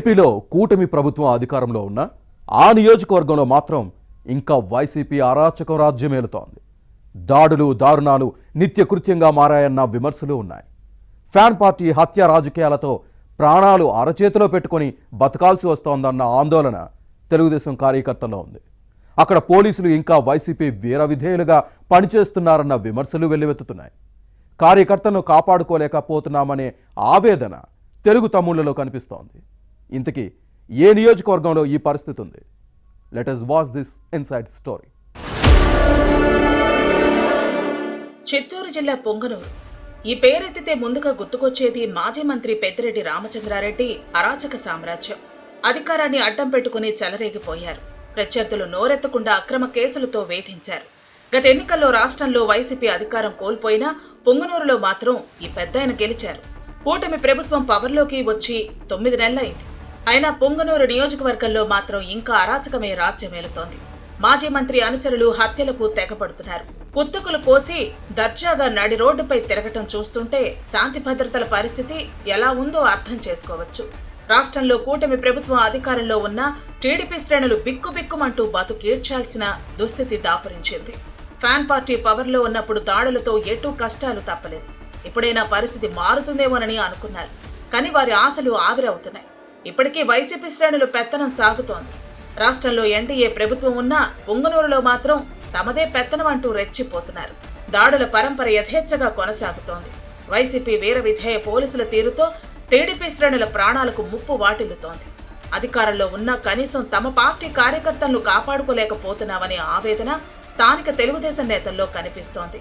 ఏపీలో కూటమి ప్రభుత్వం అధికారంలో ఉన్న ఆ నియోజకవర్గంలో మాత్రం ఇంకా వైసీపీ అరాచకం రాజ్యమేలుతోంది. దాడులు దారుణాలు నిత్యకృత్యంగా మారాయన్న విమర్శలు ఉన్నాయి. ఫ్యాన్ పార్టీ హత్య రాజకీయాలతో ప్రాణాలు అరచేతిలో పెట్టుకొని బతకాల్సి వస్తోందన్న ఆందోళన తెలుగుదేశం కార్యకర్తల్లో ఉంది. అక్కడ పోలీసులు ఇంకా వైసీపీ వీరవిధేయులుగా పనిచేస్తున్నారన్న విమర్శలు వెల్లువెత్తుతున్నాయి. కార్యకర్తలను కాపాడుకోలేకపోతున్నామనే ఆవేదన తెలుగు తమ్ముళ్లలో కనిపిస్తోంది. ఇంతకీ ఏ నియోజకవర్గంలో ఈ పరిస్థితి ఉంది? Let us watch this inside story. Chittoor జిల్లా పొంగనూరు. ఈ పేరెత్తితే ముందుగా గుర్తుకొచ్చేది మాజీ మంత్రి పెద్దిరెడ్డి రామచంద్రారెడ్డి అరాచక సామ్రాజ్యం. అధికారాన్ని అడ్డం పెట్టుకుని చెలరేగిపోయారు. ప్రత్యర్థులు నోరెత్తకుండా అక్రమ కేసులతో వేధించారు. గత ఎన్నికల్లో రాష్ట్రంలో వైసీపీ అధికారం కోల్పోయినా పొంగనూరులో మాత్రం ఈ పెద్దాయన గెలిచారు. కూటమి ప్రభుత్వం పవర్లోకి వచ్చి 9 నెలలైంది. అయినా పొంగనూరు నియోజకవర్గంలో మాత్రం ఇంకా అరాచకమే రాజ్యమేలుతోంది. మాజీ మంత్రి అనుచరులు హత్యలకు తెగపడుతున్నారు. కుత్తుకులు కోసి దర్జాగా నడి రోడ్డుపై తిరగటం చూస్తుంటే శాంతి భద్రతల పరిస్థితి ఎలా ఉందో అర్థం చేసుకోవచ్చు. రాష్ట్రంలో కూటమి ప్రభుత్వం అధికారంలో ఉన్న టీడీపీ శ్రేణులు బిక్కుబిక్కుమంటూ బతుకీడ్చాల్సిన దుస్థితి దాపురించింది. ఫ్యాన్ పార్టీ పవర్లో ఉన్నప్పుడు దాడులతో ఎటూ కష్టాలు తప్పలేదు. ఇప్పుడైనా పరిస్థితి మారుతుందేమోనని అనుకున్నారు. కానీ వారి ఆశలు ఆవిరవుతున్నాయి. ఇప్పటికీ వైసీపీ శ్రేణులు పెత్తనం సాగుతోంది. రాష్ట్రంలో ఎన్డీఏ ప్రభుత్వం ఉన్నా పొంగనూరులో మాత్రం తమదే పెత్తనం అంటూ రెచ్చిపోతున్నారు. దాడుల పరంపర యథేచ్ఛగా కొనసాగుతోంది. వైసీపీ వీర విధేయ పోలీసుల తీరుతో టీడీపీ శ్రేణుల ప్రాణాలకు ముప్పు వాటిల్లుతోంది. అధికారంలో ఉన్నా కనీసం తమ పార్టీ కార్యకర్తలను కాపాడుకోలేకపోతున్నామనే ఆవేదన స్థానిక తెలుగుదేశం నేతల్లో కనిపిస్తోంది.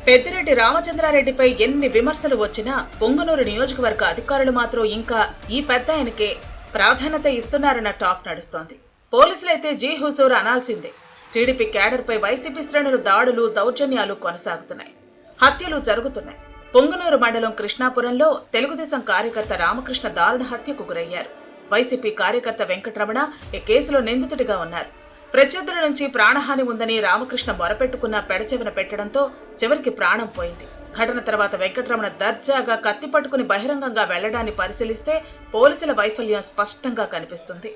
పెద్దిరెడ్డి రామచంద్రారెడ్డిపై ఎన్ని విమర్శలు వచ్చినా పొంగనూరు నియోజకవర్గ అధికారులు మాత్రం ఇంకా ఈ పెద్దాయనకే ప్రాధాన్యత ఇస్తున్నారన్న టాక్ నడుస్తోంది. పోలీసులైతే జీ హుజూర్ అనాల్సిందే. టీడీపీ క్యాడర్పై వైసీపీ శ్రేణులు దాడులు దౌర్జన్యాలు కొనసాగుతున్నాయి. హత్యలు జరుగుతున్నాయి. పొంగనూరు మండలం కృష్ణాపురంలో తెలుగుదేశం కార్యకర్త రామకృష్ణ దారుణ హత్యకు గురయ్యారు. వైసీపీ కార్యకర్త వెంకటరమణ ఈ కేసులో నిందితుడిగా ఉన్నారు. ప్రత్యర్థుల నుంచి ప్రాణహాని ఉందని రామకృష్ణ మొరపెట్టుకున్న పెడచెవిన పెట్టడంతో చివరికి ప్రాణం పోయింది. ఘటన తర్వాత వెంకటరమణ దర్జాగా కత్తి పట్టుకుని బహిరంగంగా వెళ్లడాన్ని పరిశీలిస్తే పోలీసుల వైఫల్యం స్పష్టంగా కనిపిస్తుంది.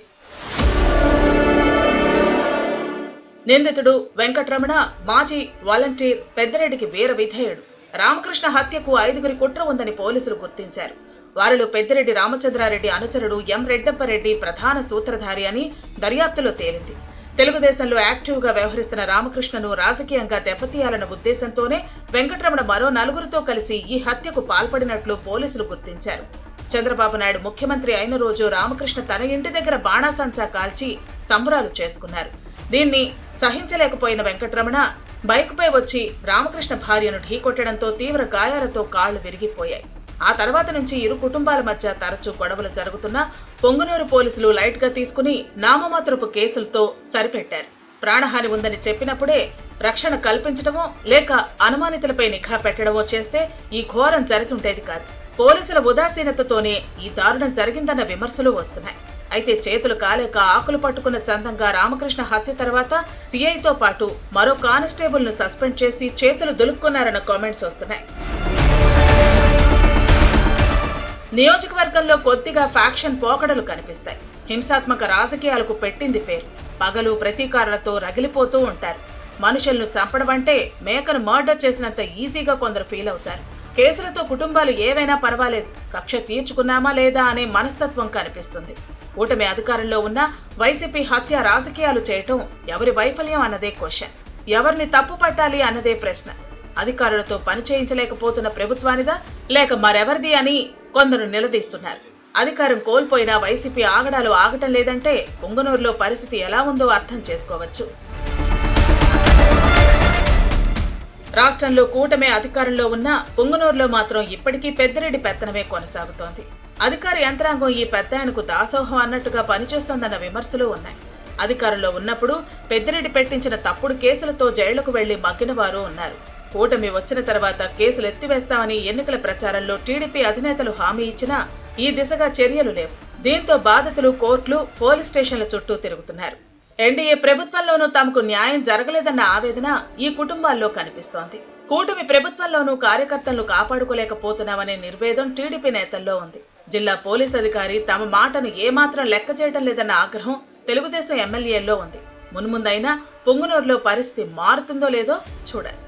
నిందితుడు వెంకటరమణ మాజీ వాలంటీర్ పెద్దిరెడ్డికి వీర విధేయుడు. రామకృష్ణ హత్యకు 5గురి కుట్ర ఉందని పోలీసులు గుర్తించారు. వారిలో పెద్దిరెడ్డి రామచంద్రారెడ్డి అనుచరుడు ఎం రెడ్డప్పరెడ్డి ప్రధాన సూత్రధారి అని దర్యాప్తులో తేలింది. తెలుగుదేశంలో యాక్టివ్గా వ్యవహరిస్తున్న రామకృష్ణను రాజకీయంగా దెబ్బతీయాలన్న ఉద్దేశంతోనే వెంకటరమణ మరో 4గురితో కలిసి ఈ హత్యకు పాల్పడినట్లు పోలీసులు గుర్తించారు. చంద్రబాబు నాయుడు ముఖ్యమంత్రి అయిన రోజు రామకృష్ణ తన ఇంటి దగ్గర బాణాసంచా కాల్చి సంబరాలు చేసుకున్నారు. దీన్ని సహించలేకపోయిన వెంకటరమణ బైకుపై వచ్చి రామకృష్ణ భార్యను ఢీకొట్టడంతో తీవ్ర గాయాలతో కాళ్లు విరిగిపోయాయి. ఆ తర్వాత నుంచి ఇరు కుటుంబాల మధ్య తరచూ గొడవలు జరుగుతున్నా పొంగనూరు పోలీసులు లైట్ గా తీసుకుని నామమాత్రపు కేసులతో సరిపెట్టారు. ప్రాణహాని ఉందని చెప్పినప్పుడే రక్షణ కల్పించడమో లేక అనుమానితులపై నిఘా పెట్టడమో చేస్తే ఈ ఘోరం జరిగి ఉండేది కాదు. పోలీసుల ఉదాసీనతతోనే ఈ దారుణం జరిగిందన్న విమర్శలు వస్తున్నాయి. అయితే చేతులు కాలేక ఆకులు పట్టుకున్న చందంగా రామకృష్ణ హత్య తర్వాత సీఐతో పాటు మరో కానిస్టేబుల్ ను సస్పెండ్ చేసి చేతులు దులుపుకున్నారన్న కామెంట్స్ వస్తున్నాయి. నియోజకవర్గంలో కొద్దిగా ఫ్యాక్షన్ పోకడలు కనిపిస్తాయి. హింసాత్మక రాజకీయాలకు పెట్టింది పేరు. పగలు ప్రతీకారాలతో రగిలిపోతూ ఉంటారు. మనుషులను చంపడం అంటే మేకను మర్డర్ చేసినంత ఈజీగా కొందరు ఫీల్ అవుతారు. కేసులతో కుటుంబాలు ఏవైనా పర్వాలేదు, కక్ష తీర్చుకున్నామా లేదా అనే మనస్తత్వం కనిపిస్తుంది. కూటమి అధికారంలో ఉన్న వైసీపీ హత్య రాజకీయాలు చేయటం ఎవరి వైఫల్యం అన్నదే క్వశ్చన్. ఎవరిని తప్పు పట్టాలి అన్నదే ప్రశ్న. అధికారులతో పని చేయించలేకపోతున్న ప్రభుత్వానిదా లేక మరెవరిది అని కొందరు నిలదీస్తున్నారు. అధికారం కోల్పోయినా వైసీపీ ఆగడాలు ఆగటం లేదంటే పొంగనూరులో పరిస్థితి ఎలా ఉందో అర్థం చేసుకోవచ్చు. రాష్ట్రంలో కూటమి అధికారంలో ఉన్న పొంగనూరులో మాత్రం ఇప్పటికీ పెద్దిరెడ్డి పెత్తనమే కొనసాగుతోంది. అధికార యంత్రాంగం ఈ పెద్దాయనకు దాసోహం అన్నట్టుగా పనిచేస్తోందన్న విమర్శలు ఉన్నాయి. అధికారంలో ఉన్నప్పుడు పెద్దిరెడ్డి పెట్టించిన తప్పుడు కేసులతో జైళ్లకు వెళ్లి మగ్గిన వారు ఉన్నారు. కూటమి వచ్చిన తర్వాత కేసులు ఎత్తివేస్తామని ఎన్నికల ప్రచారంలో టీడీపీ అధినేతలు హామీ ఇచ్చినా ఈ దిశగా చర్యలు లేవు. దీంతో బాధితులు కోర్టులు పోలీస్ స్టేషన్ల చుట్టూ తిరుగుతున్నారు. ఎన్డీఏ ప్రభుత్వంలోనూ తమకు న్యాయం జరగలేదన్న ఆవేదన ఈ కుటుంబాల్లో కనిపిస్తోంది. కూటమి ప్రభుత్వంలోనూ కార్యకర్తలను కాపాడుకోలేకపోతున్నామనే నిర్వేదం టీడీపీ నేతల్లో ఉంది. జిల్లా పోలీస్ అధికారి తమ మాటను ఏమాత్రం లెక్క చేయడం లేదన్న ఆగ్రహం తెలుగుదేశం ఎమ్మెల్యేల్లో ఉంది. మున్ముందైనా పుంగనూరులో పరిస్థితి మారుతుందో లేదో చూడాలి.